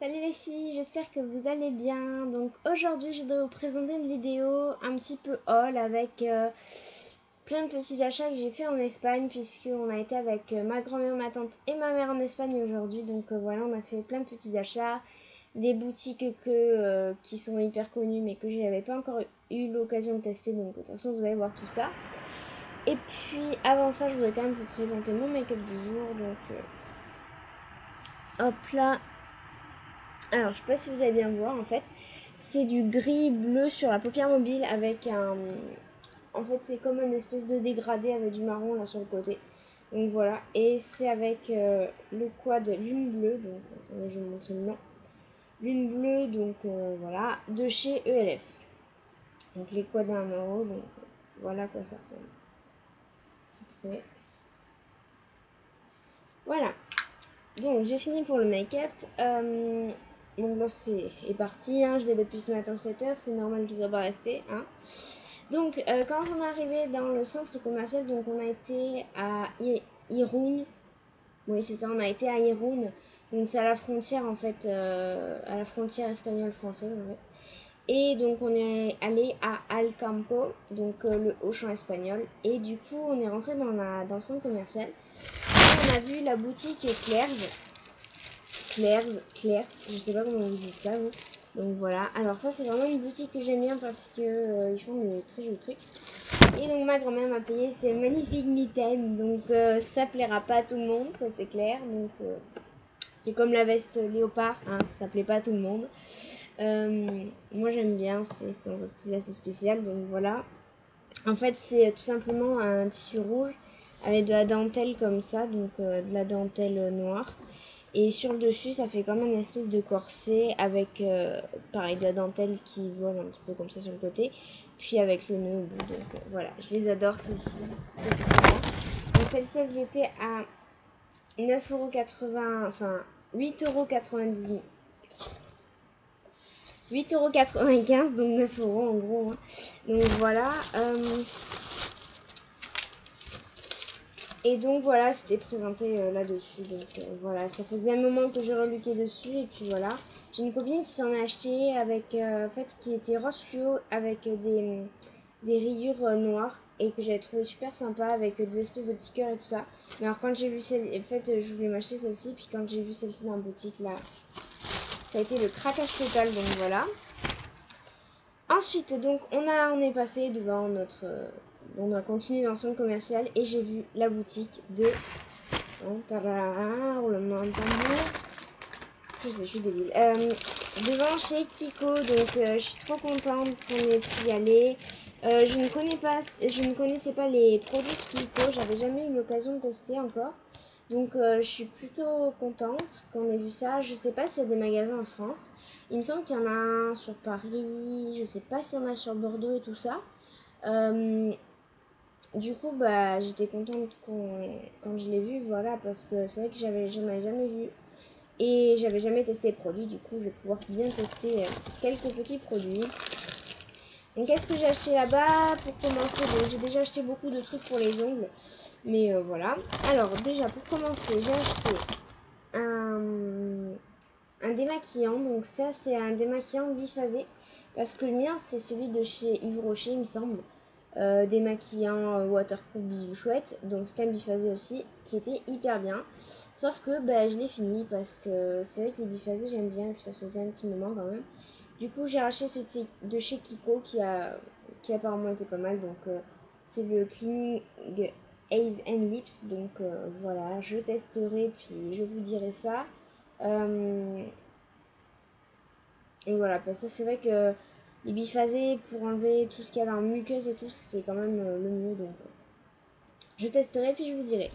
Salut les filles, j'espère que vous allez bien. Donc aujourd'hui je voudrais vous présenter une vidéo un petit peu haul avec plein de petits achats que j'ai fait en Espagne, puisqu'on a été avec ma grand-mère, ma tante et ma mère en Espagne aujourd'hui. Donc voilà, on a fait plein de petits achats, des boutiques qui sont hyper connues mais que je n'avais pas encore eu l'occasion de tester. Donc de toute façon vous allez voir tout ça. Et puis avant ça je voudrais quand même vous présenter mon make-up du jour. Donc hop là. Alors, je sais pas si vous allez bien voir, en fait, c'est du gris bleu sur la paupière mobile avec un... En fait, c'est comme une espèce de dégradé avec du marron là sur le côté. Donc voilà, et c'est avec le quad Lune Bleue, donc attendez, je vais vous montrer le nom. Lune Bleue, donc voilà, de chez ELF. Donc les quads à 1€, donc voilà à quoi ça ressemble. Après. Voilà, donc j'ai fini pour le make-up. Mon gloss est parti, hein, je l'ai depuis ce matin 7h, c'est normal qu'il ne soit pas resté. Hein. Donc quand on est arrivé dans le centre commercial, donc on a été à Irún. Oui c'est ça, on a été à Irún. Donc c'est à la frontière en fait, à la frontière espagnole-française en fait. Et donc on est allé à Alcampo, donc le Auchan espagnol. Et du coup on est rentré dans le centre commercial. Et on a vu la boutique Claire's, je sais pas comment vous dites ça vous. Donc voilà, alors ça c'est vraiment une boutique que j'aime bien parce que ils font des très jolis trucs. Et donc ma grand-mère m'a payé ces magnifiques mitaines, donc ça plaira pas à tout le monde, ça c'est clair. Donc c'est comme la veste léopard, hein, ça plaît pas à tout le monde. Moi j'aime bien, c'est dans un style assez spécial, donc voilà. En fait c'est tout simplement un tissu rouge avec de la dentelle comme ça, donc de la dentelle noire. Et sur le dessus, ça fait comme une espèce de corset avec, pareil, de la dentelle qui vole un petit peu comme ça sur le côté. Puis avec le nœud au bout. Donc voilà, je les adore celles-ci. Donc celles-ci, elles étaient à 9,80€, enfin 8,90€. 8,95€, donc 9€ en gros. Hein. Donc voilà. Et donc voilà, c'était présenté là-dessus. Donc voilà, ça faisait un moment que je reluquais dessus. Et puis voilà, j'ai une copine qui s'en a acheté avec, en fait, qui était rose fluo avec des rayures noires. Et que j'avais trouvé super sympa avec des espèces de petits cœurs et tout ça. Mais alors quand j'ai vu celle, en fait, je voulais m'acheter celle-ci. Puis quand j'ai vu celle-ci dans la boutique, là, ça a été le craquage total. Donc voilà. Ensuite, donc on est passé devant notre... on a continué dans le centre commercial et j'ai vu la boutique de... roulement de tambour. Je suis débile. Devant chez Kiko, donc je suis trop contente qu'on ait pu y aller. Je ne connaissais pas les produits de Kiko, j'avais jamais eu l'occasion de tester encore. Donc je suis plutôt contente qu'on ait vu ça. Je sais pas s'il y a des magasins en France. Il me semble qu'il y en a un sur Paris. Je sais pas s'il y en a sur Bordeaux et tout ça. Du coup, bah, j'étais contente quand je l'ai vu, voilà, parce que c'est vrai que j'en avais jamais vu. Et j'avais jamais testé les produits, du coup je vais pouvoir bien tester quelques petits produits. Donc qu'est-ce que j'ai acheté là-bas pour commencer? J'ai déjà acheté beaucoup de trucs pour les ongles. Mais voilà. Alors déjà pour commencer, j'ai acheté un démaquillant. Donc ça c'est un démaquillant biphasé. Parce que le mien c'était celui de chez Yves Rocher il me semble. Démaquillant waterproof bisou chouette. Donc c'était un biphasé aussi qui était hyper bien. Sauf que bah, je l'ai fini parce que c'est vrai que les biphasés j'aime bien et puis ça faisait un petit moment quand même. Du coup j'ai racheté ce de chez Kiko qui apparemment été pas mal. Donc c'est le Cleaning Eyes and Lips. Donc voilà, je testerai puis je vous dirai ça. Et voilà, parce que c'est vrai que les biphasés pour enlever tout ce qu'il y a dans la muqueuse et tout, c'est quand même le mieux. Donc je testerai puis je vous dirai.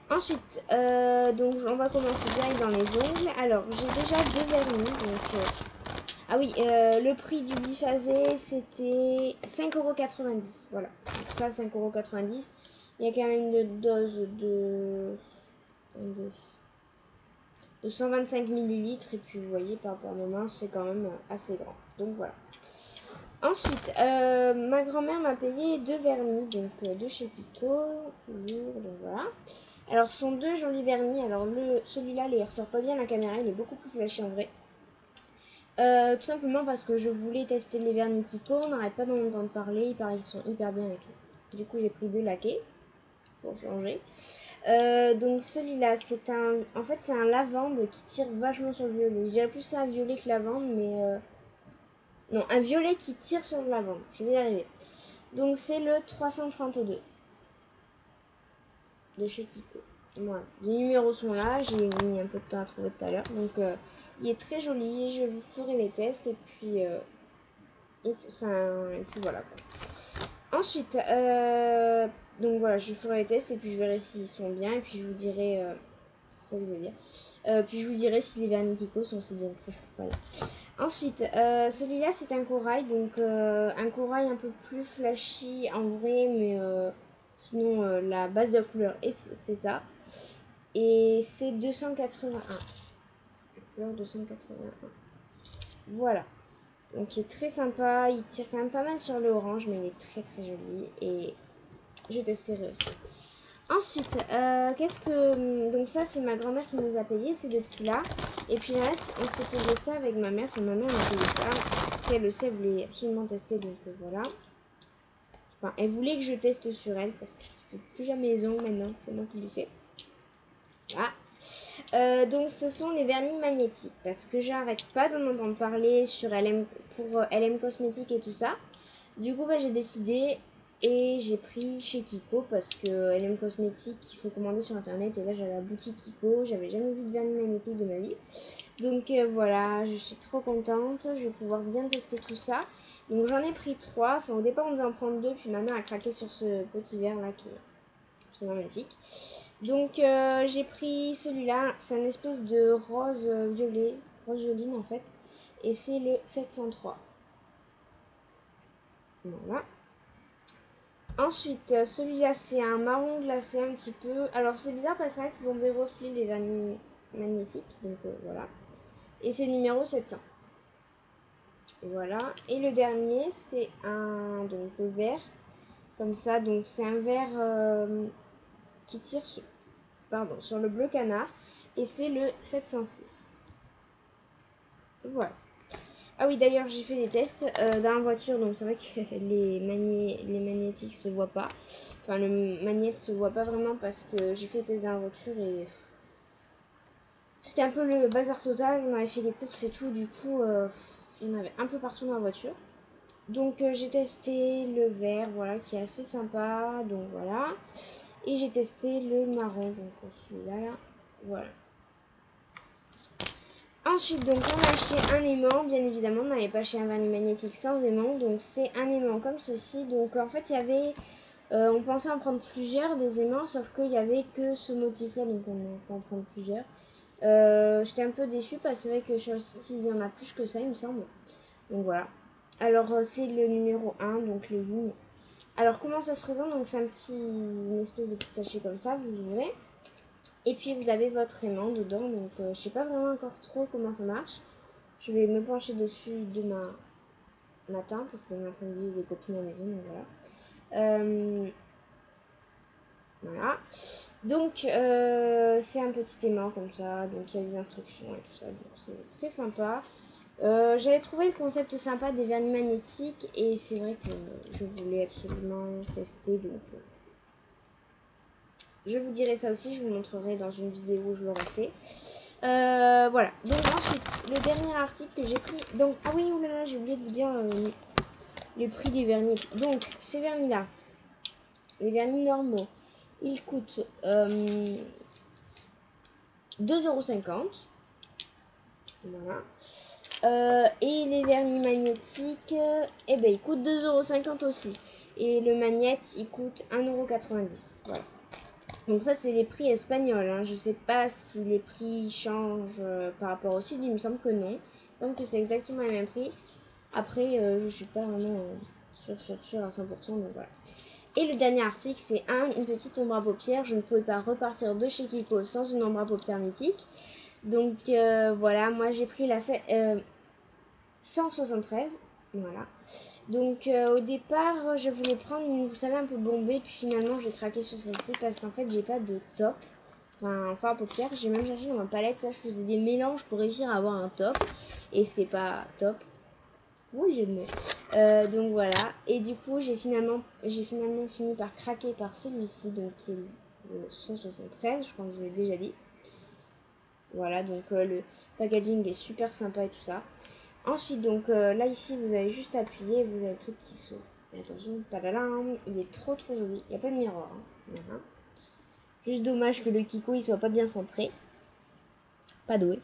Ensuite, donc on va commencer direct dans les ongles. Alors, j'ai déjà deux vernis. Donc, ah oui, le prix du biphasé, c'était 5,90€. Voilà, donc ça, 5,90€. Il y a quand même une dose de 125 ml. Et puis, vous voyez, par rapport à ma main, c'est quand même assez grand. Donc, voilà. Ensuite, ma grand-mère m'a payé deux vernis. Donc, de chez Kiko. Toujours, donc voilà. Alors, ce sont deux jolis vernis. Alors, celui-là, il ressort pas bien à la caméra. Il est beaucoup plus flashy en vrai. Tout simplement parce que je voulais tester les vernis Kiko, on n'arrête pas d'en entendre parler, il paraît qu'ils sont hyper bien et tout. Du coup j'ai pris 2 laqués pour changer. Donc celui-là c'est un, en fait c'est un lavande qui tire vachement sur le violet. Je dirais plus c'est un violet que lavande, mais non, un violet qui tire sur le lavande. Je vais y arriver. Donc c'est le 332 de chez Kiko. Voilà. Les numéros sont là, j'ai mis un peu de temps à trouver tout à l'heure. Donc il est très joli, je vous ferai les tests et puis et puis voilà. Ensuite, donc voilà, je ferai les tests et puis je verrai s'ils sont bien et puis je vous dirai c'est ça que je veux dire. Puis je vous dirai si les vernis Kiko sont aussi bien que ça. Voilà. Ensuite, celui-là c'est un corail, donc un corail un peu plus flashy en vrai, mais sinon la base de la couleur c'est ça. Et c'est 281. Couleur 281. Voilà. Donc il est très sympa, il tire quand même pas mal sur le orange, mais il est très très joli et je testerai aussi. Ensuite, qu'est-ce que... Donc ça c'est ma grand-mère qui nous a payé ces deux petits là. Et puis le reste, on s'est payé ça avec ma mère. Enfin ma mère m'a payé ça. Si elle le sait, elle voulait absolument tester, donc voilà. Enfin, elle voulait que je teste sur elle parce qu'elle se fait plus jamais les ongles maintenant, c'est moi qui lui fais. Voilà. Donc ce sont les vernis magnétiques parce que j'arrête pas d'en entendre parler sur LM, pour LM Cosmétiques et tout ça. Du coup j'ai décidé et j'ai pris chez Kiko parce que LM Cosmétiques il faut commander sur internet et là j'avais la boutique Kiko, j'avais jamais vu de vernis magnétique de ma vie. Donc voilà, je suis trop contente, je vais pouvoir bien tester tout ça. Donc j'en ai pris 3, enfin au départ on devait en prendre 2 puis ma mère a craqué sur ce petit verre là qui est absolument magnifique. Donc j'ai pris celui-là, c'est un espèce de rose violet, rose violine en fait, et c'est le 703. Voilà. Ensuite, celui-là c'est un marron glacé un petit peu. Alors c'est bizarre parce qu'ils ont des reflets les vernis magnétiques, donc voilà. Et c'est le numéro 700. Voilà. Et le dernier c'est un donc vert, comme ça, donc c'est un vert qui tire sur le bleu canard. Et c'est le 706. Voilà. Ah oui, d'ailleurs, j'ai fait des tests dans la voiture, donc c'est vrai que les magnétiques se voient pas. Enfin, le magnète se voit pas vraiment parce que j'ai fait des tests dans la voiture et c'était un peu le bazar total. On avait fait des courses et tout, du coup, il y en avait un peu partout dans la voiture. Donc, j'ai testé le vert, voilà, qui est assez sympa, donc voilà. Et j'ai testé le marron, donc celui-là, là, voilà. Ensuite, donc on a acheté un aimant, bien évidemment, on n'avait pas acheté un vernis magnétique sans aimant, donc c'est un aimant comme ceci. Donc en fait, il y avait, on pensait en prendre plusieurs des aimants, sauf qu'il n'y avait que ce motif-là, donc on peut en prendre plusieurs. J'étais un peu déçue parce que c'est vrai que sur le site, il y en a plus que ça, il me semble. Donc voilà. Alors c'est le numéro 1, donc les lignes. Alors comment ça se présente? Donc c'est une espèce de petit sachet comme ça, vous ouvrez. Et puis vous avez votre aimant dedans, donc je sais pas vraiment encore trop comment ça marche. Je vais me pencher dessus demain matin, parce que demain après-midi j'ai des copines à la maison, donc voilà. Voilà. Donc c'est un petit aimant comme ça, donc il y a des instructions et tout ça, donc c'est très sympa. J'avais trouvé le concept sympa des vernis magnétiques et c'est vrai que je voulais absolument tester, donc je vous dirai ça aussi, je vous montrerai dans une vidéo où je l'aurai fait. Voilà, donc ensuite, le dernier article que j'ai pris, donc, ah oui, oulala, j'ai oublié de vous dire les prix des vernis. Donc, ces vernis-là, les vernis normaux, ils coûtent 2,50 €. Voilà. Et les vernis magnétiques, eh ben, ils coûtent 2,50 € aussi. Et le magnète, il coûte 1,90 €. Voilà. Donc ça c'est les prix espagnols, hein. Je sais pas si les prix changent par rapport au site, il me semble que non. Donc que c'est exactement les mêmes prix. Après je suis pas vraiment sûre à 100%, donc voilà. Et le dernier article c'est une petite ombre à paupières. Je ne pouvais pas repartir de chez Kiko sans une ombre à paupières mythique. Donc voilà, moi j'ai pris la 173, voilà. Donc au départ je voulais prendre une, vous savez, un peu bombée, puis finalement j'ai craqué sur celle-ci parce qu'en fait j'ai pas de top. enfin, fard à paupières. J'ai même cherché dans ma palette, ça, je faisais des mélanges pour réussir à avoir un top. Et c'était pas top. Oui, j'ai le mot. Donc voilà. Et du coup, j'ai finalement fini par craquer par celui-ci, donc qui est le 173, je crois que je l'ai déjà dit. Voilà, donc le packaging est super sympa et tout ça. Ensuite, donc là ici, vous avez juste appuyé, vous avez le truc qui s'ouvre. Et attention, tadadam, il est trop joli. Il n'y a pas de miroir. Hein. Voilà. Juste dommage que le Kiko il soit pas bien centré. Pas doué.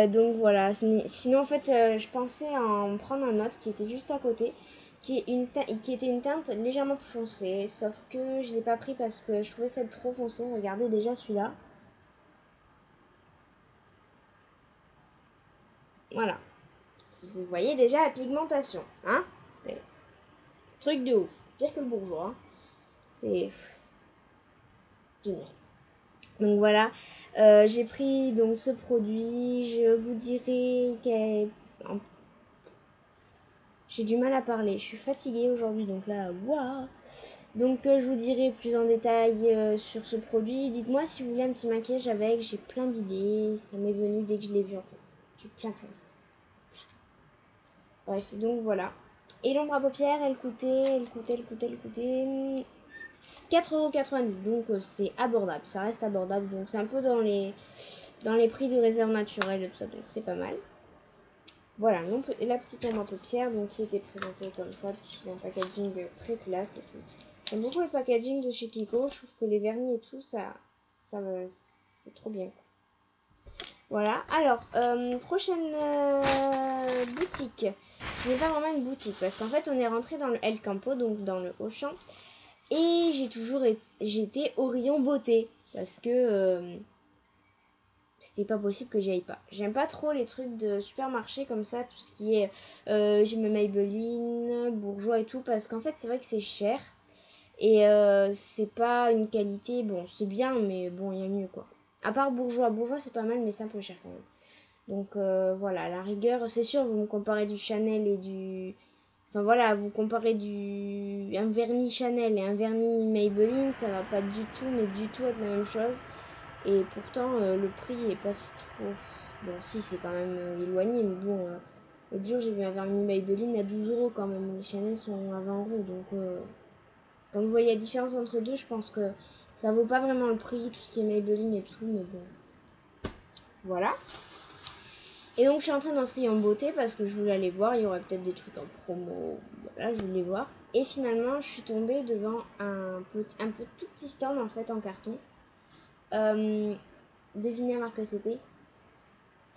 Donc voilà. Sinon, en fait, je pensais en prendre un autre qui était juste à côté. Qui était une teinte légèrement plus foncée. Sauf que je l'ai pas pris parce que je trouvais ça trop foncé. Regardez déjà celui-là. Voilà. Vous voyez déjà la pigmentation. Hein? Truc de ouf. Pire que le bourgeois. Hein. C'est génial. Donc voilà, j'ai pris donc ce produit. Je vous dirai j'ai du mal à parler. Je suis fatiguée aujourd'hui, donc là, waouh. Donc je vous dirai plus en détail sur ce produit. Dites-moi si vous voulez un petit maquillage avec. J'ai plein d'idées. Ça m'est venu dès que je l'ai vu en fait. J'ai plein de choses. Bref, donc voilà. Et l'ombre à paupières, elle coûtait 4,90 €. Donc c'est abordable, ça reste abordable. Donc c'est un peu dans les prix de réserve naturelle et tout ça, donc c'est pas mal. Voilà, la petite ombre à paupières, donc qui était présentée comme ça, puis c'est un packaging très classe et tout. J'aime beaucoup le packaging de chez Kiko, je trouve que les vernis et tout, c'est trop bien. Voilà, alors, prochaine boutique. Ce n'est pas vraiment une boutique, parce qu'en fait on est rentré dans le El Campo, donc dans le Auchan. Et j'étais au rayon beauté parce que c'était pas possible que j'y aille pas. J'aime pas trop les trucs de supermarché comme ça, tout ce qui est j'ai mes Maybelline, Bourjois et tout, parce qu'en fait c'est vrai que c'est cher et c'est pas une qualité, bon c'est bien mais bon il y a mieux quoi. À part Bourjois c'est pas mal mais c'est un peu cher quand même. Donc voilà, à la rigueur c'est sûr vous me comparez du Chanel et du Enfin voilà, vous comparez un vernis Chanel et un vernis Maybelline, ça va pas du tout, mais du tout être la même chose. Et pourtant, le prix est pas si trop. Bon, si, c'est quand même éloigné, mais bon, l'autre jour j'ai vu un vernis Maybelline à 12 € quand même. Les Chanel sont à 20 €. Donc, quand vous voyez la différence entre deux, je pense que ça vaut pas vraiment le prix, tout ce qui est Maybelline et tout, mais bon. Voilà. Et donc je suis entrée dans ce rayon beauté parce que je voulais aller voir, il y aurait peut-être des trucs en promo, voilà, je voulais voir. Et finalement je suis tombée devant un peu tout petit stand en fait en carton. Devinez la marque que c'était?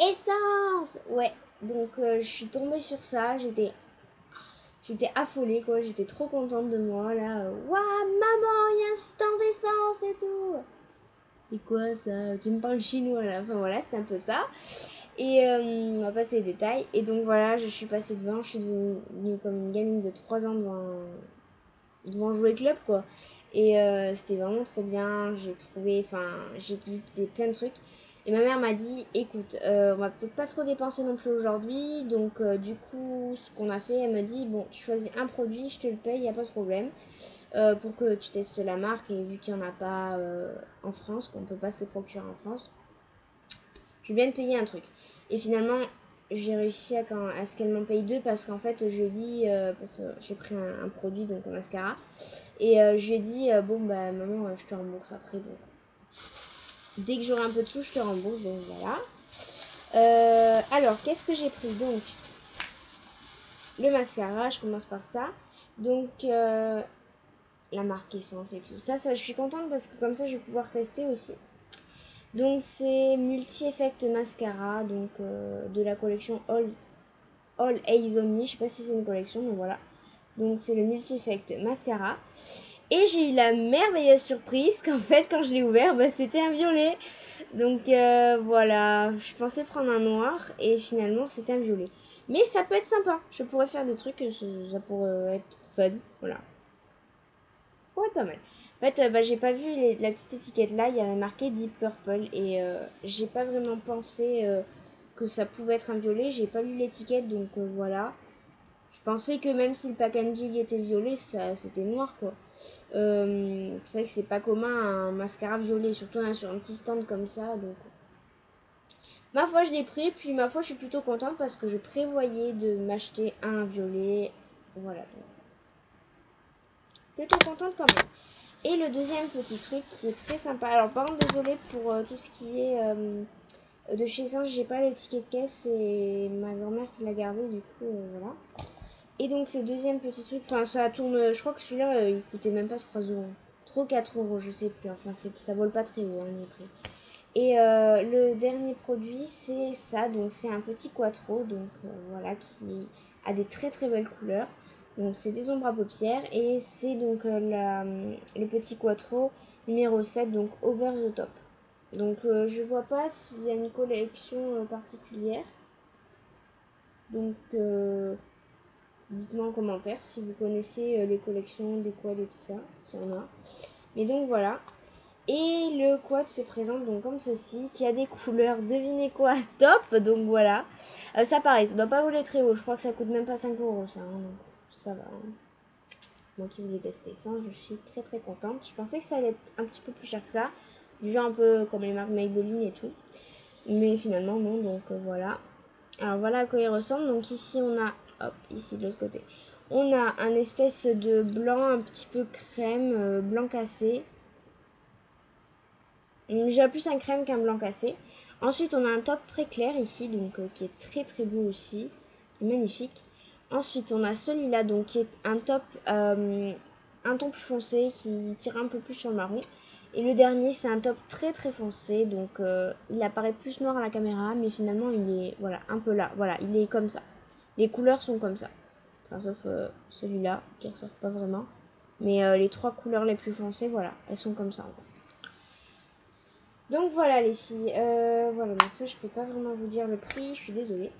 Essence. Ouais, donc je suis tombée sur ça, j'étais affolée quoi, j'étais trop contente de moi là. Waouh maman, il y a un stand d'essence et tout. C'est quoi ça? Tu me parles chinois là? Enfin voilà, c'est un peu ça. Et on va passer les détails. Et donc voilà, je suis passée devant, je suis devenue comme une gamine de 3 ans devant Jouet Club quoi. Et c'était vraiment trop bien, j'ai vu plein de trucs. Et ma mère m'a dit, écoute, on va peut-être pas trop dépenser non plus aujourd'hui. Donc du coup, ce qu'on a fait, elle me dit, bon, tu choisis un produit, je te le paye, y a pas de problème. Pour que tu testes la marque. Et vu qu'il n'y en a pas en France, qu'on peut pas se les procurer en France, je viens de payer un truc. Et finalement, j'ai réussi à ce qu'elle m'en paye deux parce qu'en fait, je lui ai dit, parce que j'ai pris un produit, donc un mascara, et je lui ai dit, bon, bah maman, je te rembourse après. Donc, dès que j'aurai un peu de sous, je te rembourse. Donc voilà. Alors, qu'est-ce que j'ai pris? Donc, le mascara, je commence par ça. Donc, la marque Essence et tout. Ça, je suis contente parce que comme ça, je vais pouvoir tester aussi. Donc c'est Multi-Effect Mascara, donc de la collection All Eyes on Me. Je sais pas si c'est une collection, mais voilà. Donc c'est le Multi-Effect Mascara. Et j'ai eu la merveilleuse surprise qu'en fait quand je l'ai ouvert, bah, c'était un violet. Donc voilà, je pensais prendre un noir et finalement c'était un violet. Mais ça peut être sympa, je pourrais faire des trucs, ça pourrait être fun, voilà. Ouais, pas mal. En fait, bah, j'ai pas vu la petite étiquette là, il y avait marqué Deep Purple et j'ai pas vraiment pensé que ça pouvait être un violet. J'ai pas lu l'étiquette donc voilà. pensais que même si le packaging était violet, c'était noir quoi. C'est vrai que c'est pas commun un mascara violet, surtout sur un petit stand comme ça. Donc, ma foi, je l'ai pris, puis ma foi, je suis plutôt contente parce que je prévoyais de m'acheter un violet. Voilà, donc, plutôt contente quand même. Et le deuxième petit truc qui est très sympa. Alors, par contre, désolé pour tout ce qui est de chez Singe, j'ai pas le ticket de caisse et ma grand-mère qui l'a gardé, du coup, voilà. Et donc, le deuxième petit truc, enfin, ça tourne, je crois que celui-là, il coûtait même pas 3 euros. Trop 4 euros, je sais plus. Enfin, ça vole pas très haut, hein, les prix. Et le dernier produit, c'est ça. Donc, c'est un petit quattro, donc voilà, qui a des très très belles couleurs. Donc, c'est des ombres à paupières et c'est donc le petit quattro numéro 7, donc over the top. Donc, je vois pas s'il y a une collection particulière. Donc, dites-moi en commentaire si vous connaissez les collections des quads et tout ça, s'il y en a. Mais donc, voilà. Et le quad se présente donc comme ceci, qui a des couleurs, devinez quoi, top. Donc voilà, ça pareil, ça doit pas voler très haut, je crois que ça coûte même pas 5 euros ça, hein, donc ça va. Hein. Moi qui voulais tester ça, je suis très très contente. Je pensais que ça allait être un petit peu plus cher que ça, du genre un peu comme les marques Maybelline et tout. Mais finalement non, donc voilà. Alors voilà à quoi il ressemble, donc ici on a, hop, ici de l'autre côté, on a un espèce de blanc un petit peu crème, blanc cassé. J'ai plus un crème qu'un blanc cassé. Ensuite, on a un top très clair ici, donc qui est très très beau aussi, magnifique. Ensuite, on a celui-là, donc qui est un top un ton plus foncé, qui tire un peu plus sur le marron. Et le dernier, c'est un top très très foncé, donc il apparaît plus noir à la caméra, mais finalement il est voilà un peu là. Voilà, il est comme ça. Les couleurs sont comme ça, enfin, sauf celui-là qui ressort pas vraiment. Mais les trois couleurs les plus foncées, voilà, elles sont comme ça. En fait. Donc voilà les filles, voilà, donc ça je peux pas vraiment vous dire le prix, je suis désolée.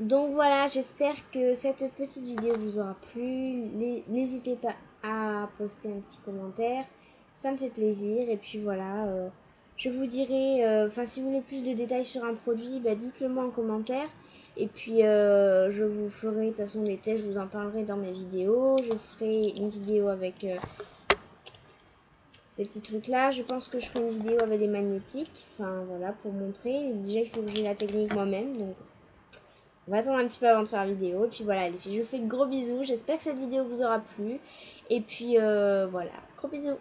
Donc voilà, j'espère que cette petite vidéo vous aura plu. N'hésitez pas à poster un petit commentaire, ça me fait plaisir. Et puis voilà, je vous dirai, enfin si vous voulez plus de détails sur un produit, bah, dites-le moi en commentaire. Et puis je vous ferai de toute façon des tests, je vous en parlerai dans mes vidéos. Je ferai une vidéo avec... ces petits trucs là, je pense que je ferai une vidéo avec des magnétiques, enfin voilà, pour montrer. Déjà il faut que j'ai la technique moi-même, donc on va attendre un petit peu avant de faire la vidéo. Et puis voilà les filles, je vous fais de gros bisous, j'espère que cette vidéo vous aura plu. Et puis voilà, gros bisous.